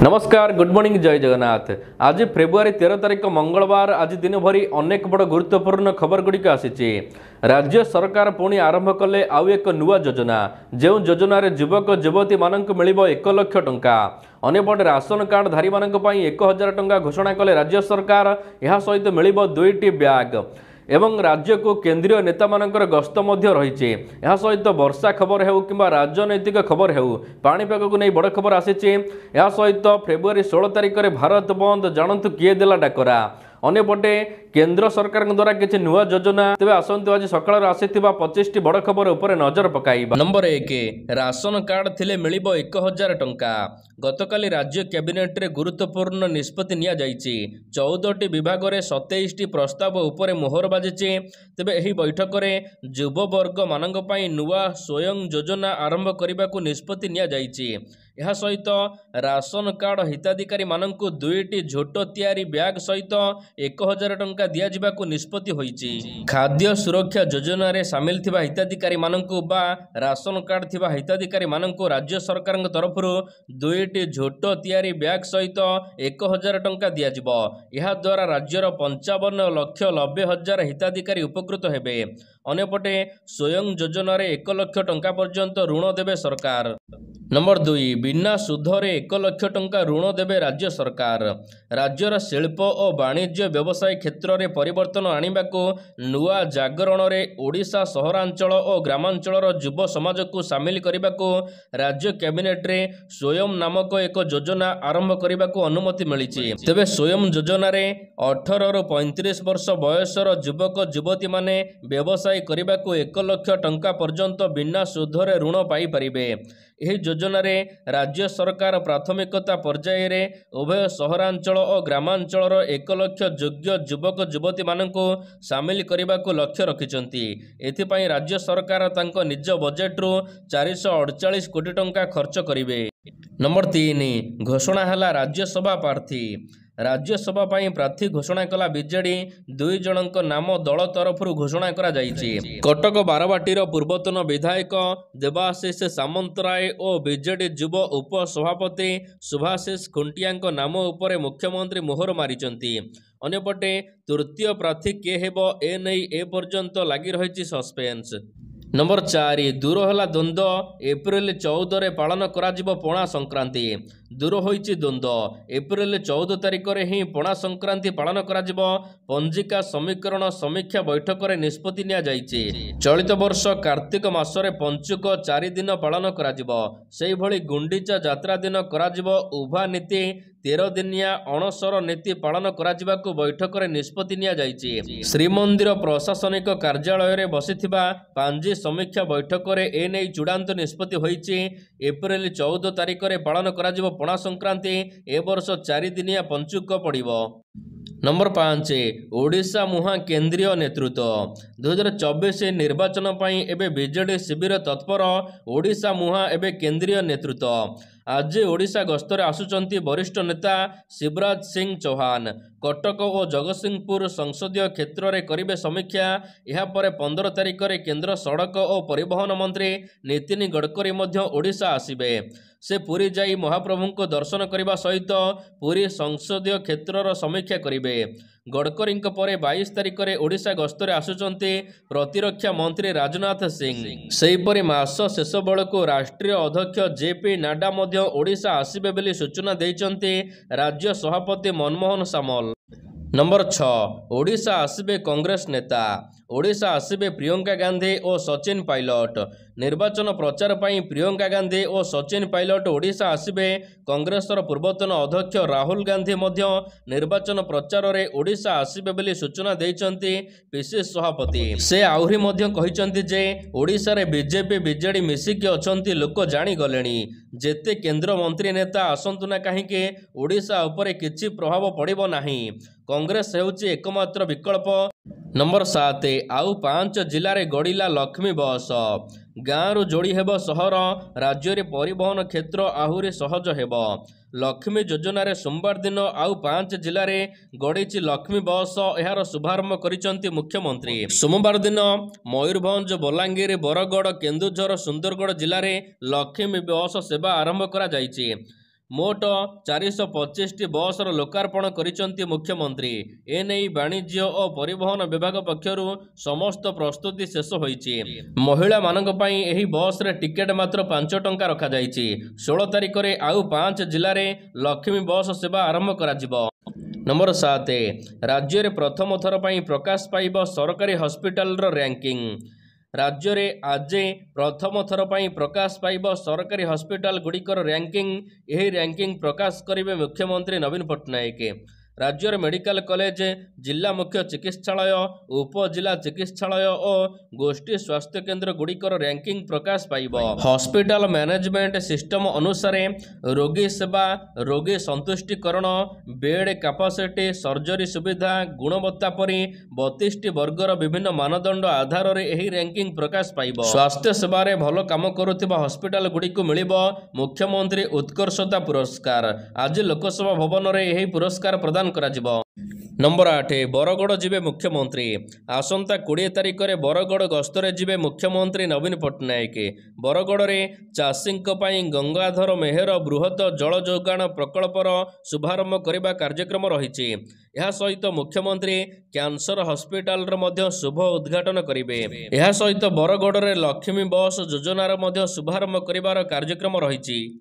नमस्कार good morning जय जगन्नाथ। आज फेब्रुआरी 13 तारिख मंगलवार। आज दिन भरी अनेक बड़ गुरुत्वपूर्ण खबर गुड़िक आसी। राज्य सरकार पुणी आरंभ कले आउ एक नुआ योजना। जो योजन युवक युवती मानक मिल 1 लाख टंका। अन्यपटे राशन कार्ड धारी मानक 1000 टंका घोषणा कले राज्य सरकार। यह सहित मिल 2टी बैग एवं राज्य को केंद्रीय नेता मानकर गस्त रही। यह सहित वर्षा खबर हो कि राजनैतिक खबर हो पाणीपाग को नहीं बड़ खबर आसी। यह सहित फेब्रुआरी 16 तारिख में भारत बंद जानतु किए देला डाकरा। अन्यपटे केंद्र सरकार द्वारा किसी नुआ योजना। तेज आसतु आज सकाल आसी 25 बड़ खबर उपर नजर पकाइबा। नंबर 1 राशन कार्ड थिले मिल 1000 टंका। गतकाली राज्य कैबिनेट रे गुरुत्वपूर्ण निष्पत्ति निया जाइछि। 14टी विभाग रे 27टी प्रस्ताव उपर मोहर बाजिछि। तेबे एही बैठक रे युव वर्ग मानक पई नुआ स्वयं योजना आरंभ करने को निष्पत्ति निया जाइछि। यह सहित राशन कार्ड हिताधिकारी मानक 2टी झोट तैयारी बैग सहित 1000 टंका दिया जिबाकु निष्पत्ति होइछि। खाद्य सुरक्षा योजना रे शामिल थिबा हिताधिकारी मानकु बा राशन कार्ड थिबा हिताधिकारी मानकु राज्य सरकार तरफ 2टी झोट तैयारी बैग सहित 1000 टंका दिया जिवो। यह द्वारा राज्यर 55,90,000 हिताधिकारी उपकृत हेबे। अन्यपटे स्वयं योजना रे 1 लाख टंका पर्यंत ऋण देबे सरकार। नंबर 2 बिना सुधरे 1 लाख टंका ऋण देबे राज्य सरकार। राज्यर शिल्प और वाणिज्य व्यवसाय क्षेत्र में परिवर्तन आने को नुआ जागरण में ओडिशा सहरांचल और ग्रामांचल युव समाज को सामिल करने को राज्य कैबिनेट रे स्वयं नामक एक योजना आरंभ करने को अनुमति मिली। तेबे स्वयं योजना रे 18 ରୁ 35 वर्ष बयसर युवक युवती माने व्यवसाय करने को 1 लाख टंका पर्यंत बिना सुधरे ऋण पाई परिबे। यह योजना रे राज्य सरकार प्राथमिकता पर्याय रे उभय सहरांचल और ग्रामांचल 1 लाख योग्य युवक युवती मानक सामिल करने को लक्ष्य रखिछंती। एथिपाई राज्य सरकार तांको निज बजेट रु 448 कोटी टंका खर्च करिवे। नंबर 3 घोषणा हला राज्यसभा प्रार्थी। राज्यसभा पाई प्रार्थी घोषणा कला बीजेडी। 2 जनक नाम दल तरफ घोषणा करा जाइछि। कटक बारवाटीर पूर्वतन विधायक देवाशीष सामंतराय और बीजेडी युव उपसभापति सुभाषिष खुंटिया नाम उपरे मुख्यमंत्री मोहर मारिचंती। अन्यपटे तृतीय प्रार्थी किए हेबो ए नहीं ए पर्यंत लगी रही सस्पेंस। नंबर 4 दूर होला द्वंद्व। एप्रिल 14 रे पालन करा जिवो पणा संक्रांति। दूर होइछि द्वंद्व। एप्रिल 14 तारिख रे ही पणा संक्रांति पालन करा जिवो। पंजिका समीकरण समीक्षा बैठक रे निष्पत्ति निया जाइछि। चलित वर्ष कार्तिक मास रे पंचुक 4 दिन पालन करा जिवो। सेहि भली गुंडीचा यात्रा दिन करा जिवो। उभा नीति 13 दिनिया अणसर नीति पालन करा जिबाकु बैठक रे निष्पत्ति निया जाइछि। श्रीमंदिर प्रशासनिक कार्यालय रे बसिथिबा पांजी समीक्षा बैठक रे ए नै चूड़ांत निष्पत्ति होइछि। एप्रिल 14 तारिख रे पालन करा जिवो पणा संक्रांति। ए वर्ष 4 दिनिया पंचुक पड़िबो। नंबर 5 ओडिशा मुहा केंद्रीय नेतृत्व। 2024 निर्वाचन पई एबे बीजेडी शिविर तत्पर। ओडिशा मुहा एबे केंद्रीय नेतृत्व। आज ओडिशा गस्तर आसुचंती वरिष्ठ नेता शिवराज सिंह चौहान। कटक और जगतसिंहपुर संसदीय क्षेत्र में करिबे समीक्षा। यह पर 15 तारिख रे केंद्र सड़क और परिवहन मंत्री नितिन गडकरी मध्य ओडिशा आसिबे। से पुरी जाई महाप्रभु को दर्शन करने सहित पुरी संसदीय क्षेत्र समीक्षा करिबे। गडकरी पर 22 तारिख रे ओडिशा गस्तर आसुचंती प्रतिरक्षा मंत्री राजनाथ सिंह। सेहीपरि मास शेष बेलू राष्ट्रीय अध्यक्ष जेपी नाडा मध्य ओडिशा आसिबे बोली सूचना देइचंती राज्य सभापति मनमोहन सामल। नंबर 6 ओडिशा आसिबे कांग्रेस नेता। ओडिशा आसिबे प्रियंका गांधी और सचिन पायलट। निर्वाचन प्रचार पई प्रियंका गांधी और सचिन पायलट ओडिशा आसिबे। कांग्रेसर पूर्वतन अध्यक्ष राहुल गांधी मध्य निर्वाचन प्रचार रे ओडिशा आसिबे बोली सूचना देइचंती पीसीसी सभापति। से आहुरी मध्य कहिचंती जे ओडिशा रे बीजेपी बीजेडी मिसिकी अछंती लोक जानि गलेनी। जेते केंद्र मंत्री नेता आसंतु ना काहेकि ओडिशा उपरे किछि प्रभाव पड़िबो नाही। कांग्रेस हेउची एकमात्र विकल्प। नंबर 7 आउ 5 जिले में गड़िला लक्ष्मी बस। गाँव रु जोड़ी हेब सहर। राज्य रे परिवहन क्षेत्र आहुरी सहज हेब। लक्ष्मी योजना रे सोमवार दिन आउ 5 जिले में गड़ीची लक्ष्मी बस। यार शुभारंभ करिसंती मुख्यमंत्री। सोमवार दिन मयूरभंज बलांगीर बरगड़ केन्दुझर सुंदरगढ़ जिले में लक्ष्मी बस सेवा आरंभ करा जाइछि। मोट 425टी बसर लोकार्पण करिसंती मुख्यमंत्री। एनेई वाणिज्य और परिवहन विभाग पक्षरु समस्त प्रस्तुति शेष होईछि। महिला मानक पई एही बस रे टिकेट मात्र 5 टंका रखा जाईछि। 16 तारिख रे आउ 5 जिल्ला रे लक्ष्मी बस सेवा आरंभ कराजिबो। नंबर 7 राज्य रे प्रथम थर पई प्रकाश पाइब सरकारी हॉस्पिटल रो रैंकिंग। राज्य रे आज प्रथम थर पई प्रकाश पाइब सरकारी हॉस्पिटल गुड़िकर रैंकिंग। यही रैंकिंग प्रकाश करिवे मुख्यमंत्री नवीन पट्टनायक। राज्य मेडिकल कॉलेज, जिला मुख्य चिकित्सालय, उपजिला चिकित्सालय और गोष्ठी स्वास्थ्य केन्द्र गुड़िकर रैंकिंग प्रकाश पाइब। हॉस्पिटल मैनेजमेंट सिस्टम अनुसार रोगी सेवा, रोगी संतुष्टिकरण, बेड कैपेसिटी, सर्जरी सुविधा, गुणवत्ता परी 32टी वर्गर विभिन्न मानदंड आधार रे एही रैंकिंग प्रकाश पाइब। स्वास्थ्य सेवा रे भल काम करुथिबा हॉस्पिटल गुड़िक मिलिबो मुख्यमंत्री उत्कर्षता पुरस्कार। आज लोकसभा भवन रे एही पुरस्कार प्रदान कराजिबो। नंबर 8 बरगड़ जिबे मुख्यमंत्री। आसंता 20 तारिख रे बरगड़ गस्तरे जिबे मुख्यमंत्री नवीन पट्टनायक। बरगड़ रे चाषींक पई गंगाधर मेहर बृहत जल जोगाण प्रकल्पर शुभारंभ करबा कार्यक्रम रहिछि। यह सहित मुख्यमंत्री कैंसर हॉस्पिटल रे मध्य शुभ उद्घाटन करिवे। यह सहित बरगड़ रे लक्ष्मी बस योजनार मध्य शुभारंभ करिवार कार्यक्रम रहिछि।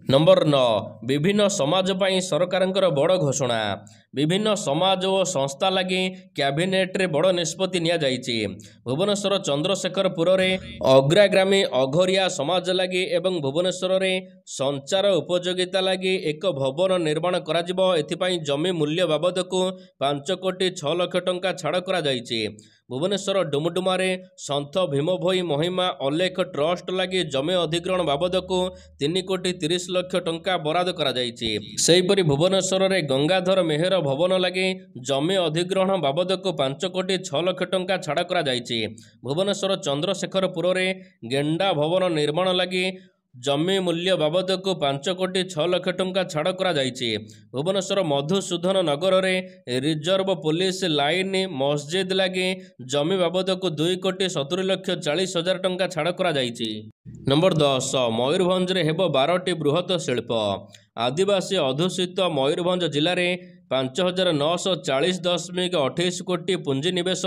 नंबर 9 विभिन्न समाज पई सरकारंकर बड़ घोषणा। विभिन्न समाज और संस्था लगी कैबिनेट रे बड़ निष्पत्ति निया जाइछि। भुवनेश्वर चंद्रशेखरपुर रे अग्राग्रामी अघोरिया समाज लगी एवं भुवनेश्वर रे संचार उपयोगिता लगी एक भवन निर्माण कराजिबो। एथिपाई जमी मूल्य बाबद को 5 कोटी 6 लाख टंका छाड़ करा जाइछि। भुवनेश्वर डुमडुमा रे संत भीमभोई महिमा अलेख ट्रस्ट लगी जमी अधिग्रहण बाबद को 3 कोटी 30 लाख टंका बराद करा जाइछि। सेहीपरि भुवनेश्वर रे गंगाधर मेहर भवन लगी जमी अधिग्रहण बाबद को 5 कोटी 6 लाख टंका छाड़ करा जाइछि। भुवनेश्वर चंद्रशेखरपुर रे गेंडा भवन निर्माण लगी जमी मूल्य बाबद को 5 कोटी 6 लाख टंका छाड़ करा जाइछि। भुवनेश्वर मधुसूदन नगर रे रिजर्व पुलिस लाइन मस्जिद लगी जमी बाबद को 2 कोटी 70 लाख 40 हजार टंका छाड़ करा जाइछि। नंबर 10 मयूरभंज रे हेबो 12टी बृहत शिल्प। आदिवासी अधुषित मयूरभंज जिले में 5940.28 कोटी पुंजीनिवेश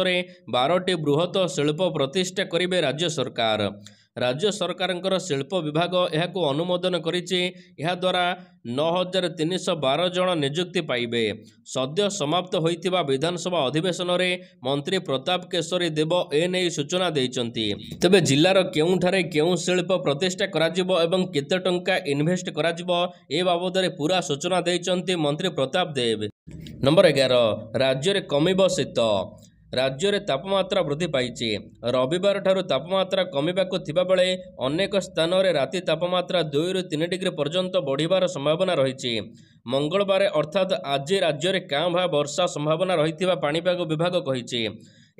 12टी बृहत शिल्प प्रतिष्ठा करेंगे राज्य सरकार। राज्य सरकार शिल्प विभाग यह अनुमोदन करिछि। यह द्वारा 9312 जन नियुक्ति पाइबे। सद्य समाप्त होइथिबा विधानसभा अधिवेशन रे मंत्री प्रताप केशरी देव एने सूचना देइचंती। तबे जिल्लार केउठारे केउ शिल्प प्रतिष्ठा कराजिबो एवं केते टंका इन्वेस्ट कराजिबो ए बाबद रे पूरा सूचना देइचंती मंत्री प्रताप देव। नंबर 11 राज्य रे कमिबो शीत। राज्य में तापमात्रा वृद्धि पाई। रविवार ठारू तापमात्रा कमिबाको थिबा बेले अनेक स्थान में राति तापमात्रा 2 ରୁ 3 डिग्री पर्यंत बढ़िबार संभावना रही। मंगलवार अर्थात आज राज्य में कां भा वर्षा संभावना रही पाणीपाग विभाग कही।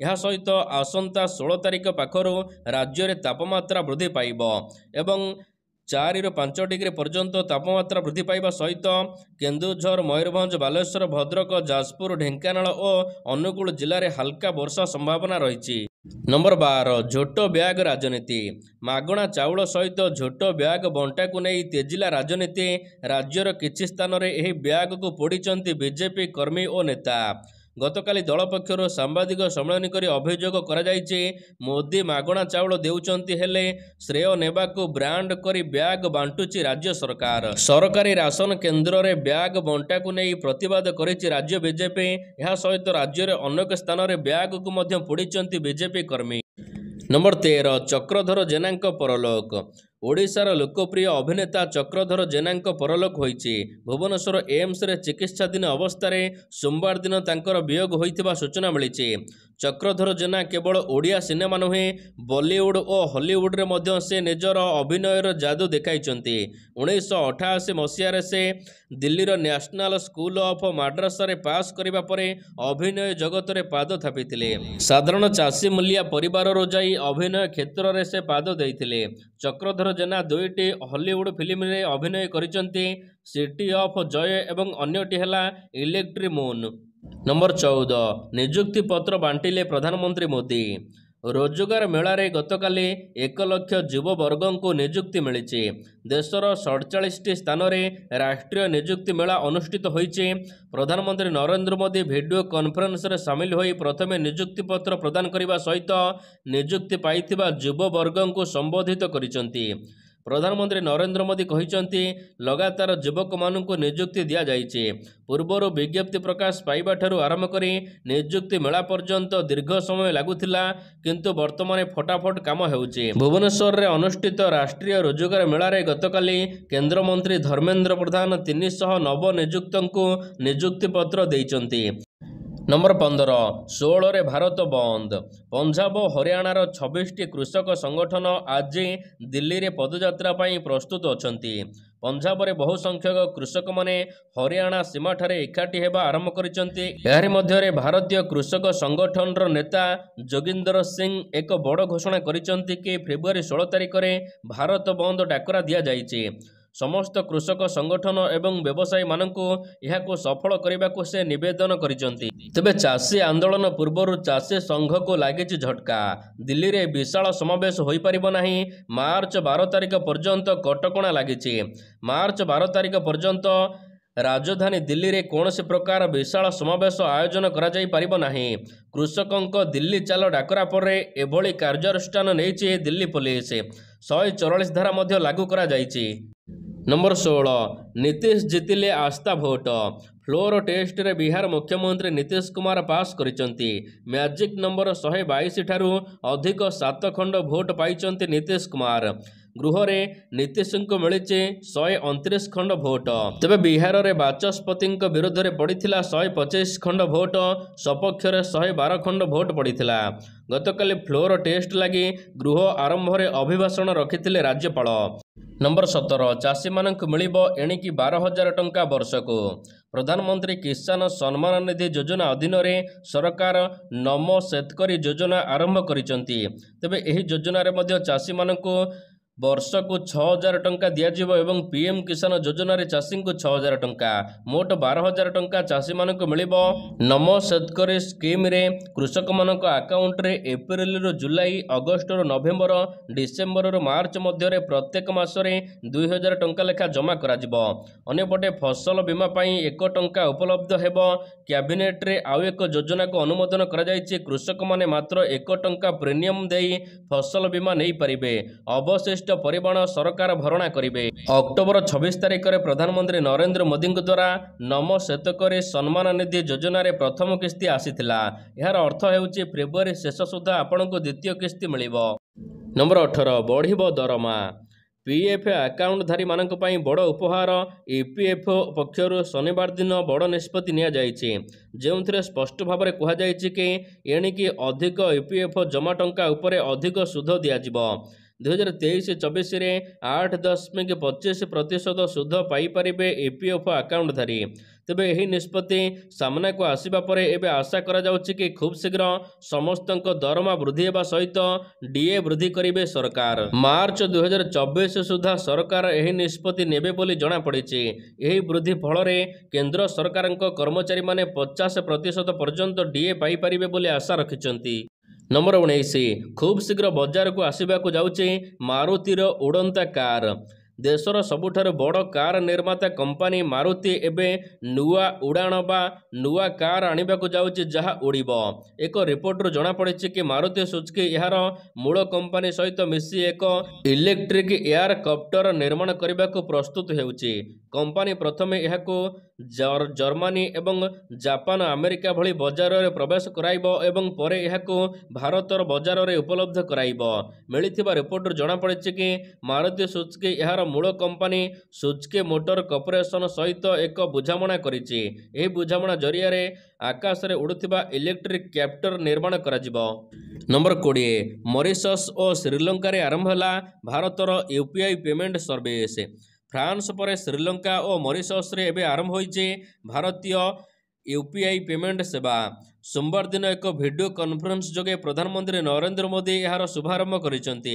यह सहित आसंता 16 तारिख पाखरु राज्य में तापमात्रा वृद्धि पाइब एवं 4 ରୁ 5 डिग्री पर्यंत तापमात्रा वृद्धि पाइबा सहित केन्दुझर, मयूरभंज, बालेश्वर, भद्रक, जाजपुर, ढेंकानाल और अनुगुल जिले में हल्का वर्षा संभावना रही। नंबर 12 झोटो ब्याग राजनीति। मागणा चाउल सहित झोटो ब्याग बंटा को नहीं तेजिला राजनीति। राज्यर किछि स्थान में यह ब्याग को पोड़िचंती बीजेपी कर्मी और नेता। गतकाली दल पक्षर सांबादिक सम्मेलन कर अभियोग कर मोदी मागणा चाउल देउचंती हेले श्रेय नेबाकू ब्रांड करी ब्याग बांटुची राज्य सरकार। सरकारी राशन केन्द्र रे ब्याग बंटा को नहीं प्रतिवाद करिछि राज्य बीजेपी। यह सहित राज्य रे अनेक स्थान में ब्याग को मध्य पोड़िचंती बीजेपी कर्मी। नंबर 13 चक्रधर जेनांक परलोक। ओडिशार लोकप्रिय अभिनेता चक्रधर जेनांक परलोक होइछि। भुवनेश्वर एम्स रे चिकित्साधीन अवस्था सोमवार दिन तांकर वियोग होइथिबा सूचना मिलिछि। चक्रधर जेना केवल ओडिया सिनेमा नुहे बॉलीवुड और हॉलीवुड रे मध्य से निजर अभिनयर जादू देखाइछंती। 1988 मसीह से दिल्लीर नेशनल स्कूल ऑफ माड्रास रे पास करिबा परे अभिनय जगत रे पाद थापिथिले। साधारण चाषी मूलिया परिवार रो जाई अभिनय क्षेत्र रे से पाद देइथिले। चक्रधर जेना 2टी हॉलीवुड फिल्म रे अभिनय करिसंती, सिटी ऑफ जय एवं अन्यटी हैला इलेक्ट्री मून। नंबर 14 नियुक्ति पत्र बांटिले प्रधानमंत्री मोदी। रोजगार मेलारे गतकाली 1 लाख युववर्गों निजुक्ति मिली। देशर 47 स्थान में राष्ट्रीय निजुक्ति मेला अनुष्ठित होईचे। प्रधानमंत्री नरेंद्र मोदी वीडियो कॉन्फ्रेंस रे सामिल होई प्रथमे निजुक्ति पत्र प्रदान करने सहित निजुक्ति पाइथिबा युववर्गों को संबोधित करिसंती। प्रधानमंत्री नरेंद्र मोदी कहिसंती लगातार युवक मानक निजुक्ति दिया जाइछे। पूर्वर विज्ञप्ति प्रकाश पाइबा ठारू आरंभ करी निजुक्ति मेला पर्यंत दीर्घ समय लागुथिला, किंतु वर्तमान फटाफट काम हेउचे। भुवनेश्वर रे अनुष्ठित राष्ट्रीय रोजगार मेलारे गतकाली केंद्र मंत्री धर्मेंद्र प्रधान 300 नव निजुक्तंकु निजुक्ति पत्र देइचंती। नंबर 15 16 रे भारत बंद। पंजाब और हरियाणार 26टी कृषक संगठन आज दिल्ली रे पदयात्रा पाई प्रस्तुत अछंती। पंजाब रे बहु संख्यक कृषक माने हरियाणा सीमा ठारे एकाठी हेबा आरंभ करिसंती। एहारि मध्य रे भारतीय कृषक संगठन रो नेता जोगिंदर सिंह एक बड़ घोषणा करिसंती कि फेब्रुआरी 16 तारिख रे भारत बंद डाकरा दिया जाइछे। समस्त कृषक संगठन एवं व्यवसायी मानकु यहाको सफल करने को से निवेदन करिसंती। तेबे चाषी आंदोलन पूर्वर चाषी संघ को लागिछि झटका। दिल्ली रे विशाल समावेश होई परिबो नाही। मार्च 12 तारिख पर्यंत कटकणा लागिछि। मार्च 12 तारिख पर्यंत राजधानी दिल्ली रे कौनसी प्रकार विशाल समावेश आयोजन करा जाई परिबो नाही। कृषकों दिल्ली चाल डाकरा पर एभली कार्यानुष्ठान नेइछि दिल्ली पुलिस। 144 धारा मध्य लागू करा जाइछि। नंबर 16 नीतीश जितिले आस्था भोट। फ्लोर टेस्ट रे बिहार मुख्यमंत्री नीतीश कुमार पास करिसंती। मैजिक नंबर 122 ठारू अधिक 7 खंड भोट पाइचंती नीतीश कुमार। गृह रे नीतीश को मिलिचे 129 खंड भोट। तेबे बिहार रे बाचस्पति विरोध रे पड़िथिला 125 खंड भोट, सपक्ष रे 112 खंड भोट पड़िथिला। गतकाली फ्लोर टेस्ट लगी गृह आरंभ रे अभिभाषण रखिथिले राज्यपाल। नंबर 17 चाषी मानक मिलिबो एणिकी 12,000 टंका वर्षको। प्रधानमंत्री किसान सम्मान निधि योजना अधीन रे सरकार नमो शेतकरी योजना आरंभ करिसंती। तेबे एही योजना रे मध्य चाषी मानक वर्ष को 6,000 टंका दियाजिबो एवं पीएम किसान योजना रे चाषी को 6,000 टंका मोट 12,000 टंका चाषी मानक मिलिबो। नमो शेतकरी स्कीम रे कृषक मानक अकाउंट रे एप्रिल रो जुलाई, अगस्त रो नवेम्बर, डिसेम्बर रो मार्च मध्य रे प्रत्येक मास रे 2,000 टंका लेखा जमा करा जिवो। अन्यपटे फसल बीमा पाई 1 टंका उपलब्ध हेबो। कैबिनेट रे आउ एक योजना को अनुमोदन करा जायछि। कृषक माने मात्र 1 टंका प्रीमियम देई फसल बीमा नहीं परिबे। अवशिष्ट परिमाण सरकार भरणा करिवे। अक्टोबर 26 तारिख रे प्रधानमंत्री नरेंद्र मोदी द्वारा नमो शेतकरी सम्मान निधि योजना रे प्रथम किस्ती आसीथिला। यार अर्थ हेउछि फेब्रुआरी शेष सुधा आपनको द्वितीय किस्ती मिलिबो। नंबर 18 बढ़िबो दरमा। पीएफ अकाउंटधारी मानक पई बड़ उपहार। ईपीएफओ पक्षरु शनिवार दिन बड़ निष्पत्ति निया जाइछि, जेउथिरे स्पष्ट भाव में कहा जाइछि कि एणिकी अधिक ईपीएफओ जमा टंका उपरे अधिक सुध दियाजिबो। 2023-24 रे 8.25% सुध पाइपारे ईपीएफओ अकाउंटधारी। तेबे यही निष्पत्ति सामना को आसिबा परे एबे आशा करा जाउछि कि खूब शीघ्र समस्त दरमा वृद्धि हेबा सहित डीए वृद्धि करिवे सरकार। मार्च 2024 सुधा सरकार यही निष्पत्ति नेबे बोली जणा पड़िछि। यही वृद्धि फल रे केंद्र सरकारक कर्मचारी माने 50% पर्यंत डीए पाइपारिबे बोली आशा रखिछंती। नंबर 19 खूब शीघ्र बाजार को आसवा जाउछि मारुतिर उड़ंता कार। देशर सबुठारु बड़ कार निर्माता कंपनी मारुति एबे नुआ उड़ाण बा नुआ कार आनिबाकु जाउछि जहा उड़िबो। एक रिपोर्ट जना पड़िछि कि मारुति सुजुकी यार मूल कंपनी सहित मिसी एक इलेक्ट्रिक एयर कप्टर निर्माण करबाकु प्रस्तुत हेउछि। कंपनी प्रथमे यहाको जर्मनी एवं जापान अमेरिका भली बाजार रे प्रवेश कराइबो एवं परे यहाको भारतर बाजार रे उपलब्ध कराइबो। मिलिथिबा रिपोर्ट जना पड़िछि कि मारुति सुजुकी यार मूल कंपनी सुजुकी मोटर कॉर्पोरेशन सहित एक बुझामणा करिछि। एही बुझामणा जरिया रे आकाश रे उड़ुथिबा इलेक्ट्रिक कैप्टर निर्माण कराजिबो। नंबर 20 मॉरिशस और श्रीलंका रे आरंभ होला भारतर यूपीआई पेमेंट सर्विस। फ्रांस पर श्रीलंका और मॉरिशस रे एबे आरंभ होइछे भारतीय यूपीआई पेमेंट सेवा। सोमवार दिन एक वीडियो कॉन्फ्रेंस जोगे प्रधानमंत्री नरेंद्र मोदी यार शुभारंभ करिसेंती।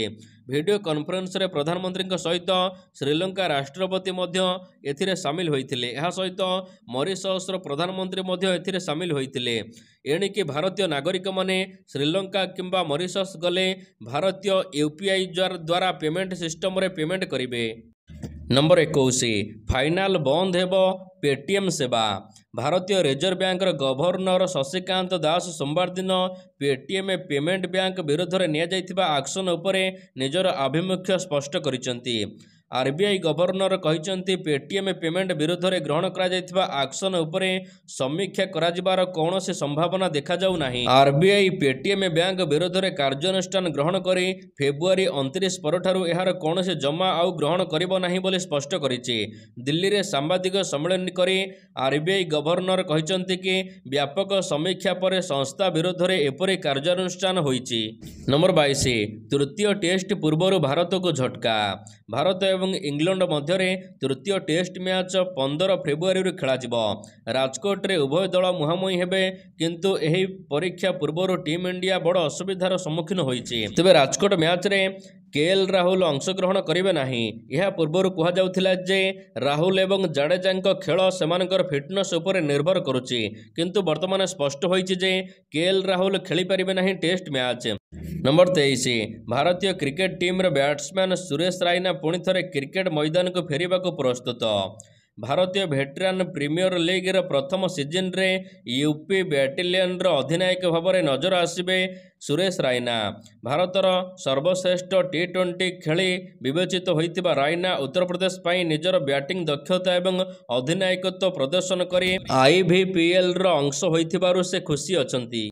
वीडियो कॉन्फ्रेंस रे प्रधानमंत्री सहित श्रीलंका राष्ट्रपति मध्य एथिरे सामिल होइथिले। एहा सहित मॉरिशस रो प्रधानमंत्री मध्य एथिरे सामिल होइथिले। एणिकी भारतीय नागरिक माने श्रीलंका किंबा मॉरिशस गले भारतीय यूपीआई द्वारा पेमेंट सिस्टम रे पेमेंट करिवे। नंबर 21 फाइनाल बंद हेब पेटीएम सेवा। भारतीय reserve bank governor Shashikant Das सोमवार दिन पेटीएम पेमेंट बैंक विरोध में निया आक्शन उपरे निजर आभिमुख्य स्पष्ट करिसेंती। आरबीआई गवर्नर कहिसेंती पेटीएम पेमेंट विरोध में ग्रहण करा आक्शन उपरे समीक्षा कराजिबार कौनसी संभावना देखा जाउ नाही। आरबीआई पेटीएम बैंक विरोध में कार्यानुष्ठान ग्रहण करी फेब्रुआरी 29 परठारु एहार कौनसी जमा आउ ग्रहण करिबो नाही बोली स्पष्ट करिछि। दिल्ली रे सांबादिक सम्मेलन करी आरबीआई गवर्नर कहिसेंती कि व्यापक समीक्षा पर संस्था विरोध में एपरि कार्यानुष्ठान होइछि। नंबर 22 तृतीय टेस्ट पूर्व भारत को झटका। भारत एवं इंग्लैंड मध्य तृतीय टेस्ट मैच 15 फेब्रुआरी खेलाजिबो। राजकोट रे उभय दल मुहांमुही हेबे, किंतु एही परीक्षा पूर्व टीम इंडिया बड़ असुविधार सम्मुखीन होइछि। तेबे राजकोट मैच रे केएल राहुल अंशग्रहण करिवे नाही। यह पूर्व कहा जाउथिला जे राहुल एवं जाडेजांक खेल सेमानकर फिटनेस उपर निर्भर करुछि, किंतु वर्तमान स्पष्ट होइछि जे केएल राहुल खेली परिबे नाही टेस्ट मैच। नंबर 23 भारतीय क्रिकेट टीम रे बैट्समैन सुरेश रायना पुणी थरे क्रिकेट मैदान को फेरिबाको प्रस्तुत। भारतीय वेटरान प्रीमियर लीग रे प्रथम सीजन रे यूपी बैटालियन रो अधिनायक भाव में नजर आसिबे सुरेश रायना। भारतर सर्वश्रेष्ठ टी20 खेली विवेचित होइतिबा रायना उत्तर प्रदेश पाई निजर बैटिंग दक्षता एवं अधिनायकत्व प्रदर्शन करी आईवीपीएल रो अंश होइतिबारु से खुशी अछंती।